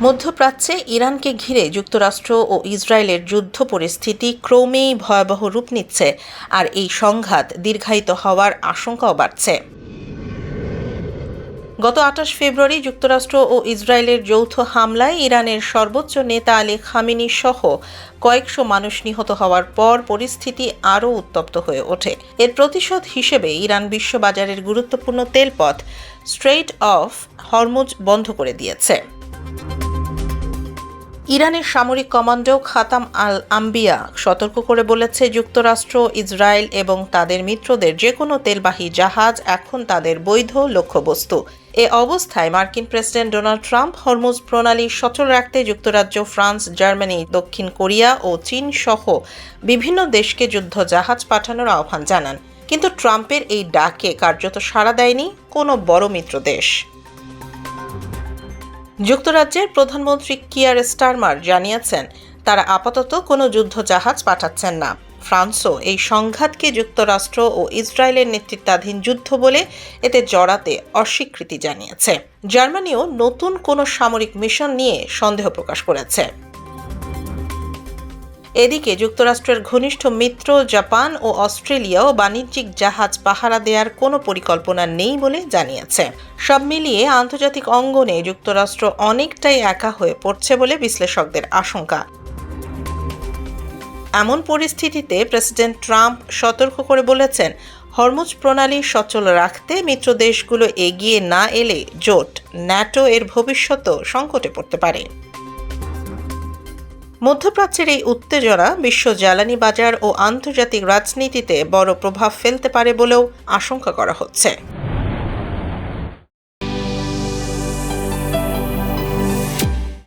মধ্যপ্রাচ্যে ইরানকে ঘিরে যুক্তরাষ্ট্র ও ইসরায়েলের যুদ্ধ পরিস্থিতি ক্রমেই ভয়াবহ রূপ নিচ্ছে, আর এই সংঘাত দীর্ঘায়িত হওয়ার আশঙ্কাও বাড়ছে। গত ২৮ ফেব্রুয়ারি যুক্তরাষ্ট্র ও ইসরায়েলের যৌথ হামলায় ইরানের সর্বোচ্চ নেতা আলী খামেনি সহ কয়েকশো মানুষ নিহত হওয়ার পর পরিস্থিতি আরও উত্তপ্ত হয়ে ওঠে। এর প্রতিশোধ হিসেবে ইরান বিশ্ববাজারের গুরুত্বপূর্ণ তেলপথ স্ট্রেইট অফ হরমুজ বন্ধ করে দিয়েছে। ইরানের সামরিক কমান্ডো খাতাম আল আম্বিয়া সতর্ক করে বলেছে, যুক্তরাষ্ট্র, ইসরায়েল এবং তাদের মিত্রদের যে কোনো তেলবাহী জাহাজ এখন তাদের বৈধ লক্ষ্যবস্তু। এ অবস্থায় মার্কিন প্রেসিডেন্ট ডোনাল্ড ট্রাম্প হরমুজ প্রণালী সচল রাখতে যুক্তরাজ্য, ফ্রান্স, জার্মানি, দক্ষিণ কোরিয়া ও চীন সহ বিভিন্ন দেশকে যুদ্ধ জাহাজ পাঠানোর আহ্বান জানান। কিন্তু ট্রাম্পের এই ডাকে কার্যত সাড়া দেয়নি কোনো বড় মিত্র দেশ। যুক্তরাজ্যের প্রধানমন্ত্রী কিয়ার স্টারমার জানিয়েছেন, তারা আপাতত কোনো যুদ্ধ জাহাজ পাঠাচ্ছেন না। ফ্রান্সও এই সংঘাতকে যুক্তরাষ্ট্র ও ইসরায়েলের নেতৃত্বাধীন যুদ্ধ বলে এতে জড়াতে অস্বীকৃতি জানিয়েছে। জার্মানিও নতুন কোনো সামরিক মিশন নিয়ে সন্দেহ প্রকাশ করেছে। এদিকে যুক্তরাষ্ট্রের ঘনিষ্ঠ মিত্র জাপান ও অস্ট্রেলিয়াও বাণিজ্যিক জাহাজ পাহারা দেওয়ার কোনো পরিকল্পনা নেই বলে জানিয়েছে। সব মিলিয়ে আন্তর্জাতিক অঙ্গনে যুক্তরাষ্ট্র অনেকটাই একা হয়ে পড়ছে বলে বিশ্লেষকদের আশঙ্কা। এমন পরিস্থিতিতে প্রেসিডেন্ট ট্রাম্প সতর্ক করে বলেছেন, হরমুজ প্রণালী সচল রাখতে মিত্র দেশগুলো এগিয়ে না এলে জোট ন্যাটো এর ভবিষ্যৎও সংকটে পড়তে পারে। মধ্যপ্রাচ্যের এই উত্তেজনা বিশ্ব জ্বালানি বাজার ও আন্তর্জাতিক রাজনীতিতে বড় প্রভাব ফেলতে পারে বলেও আশঙ্কা করা হচ্ছে।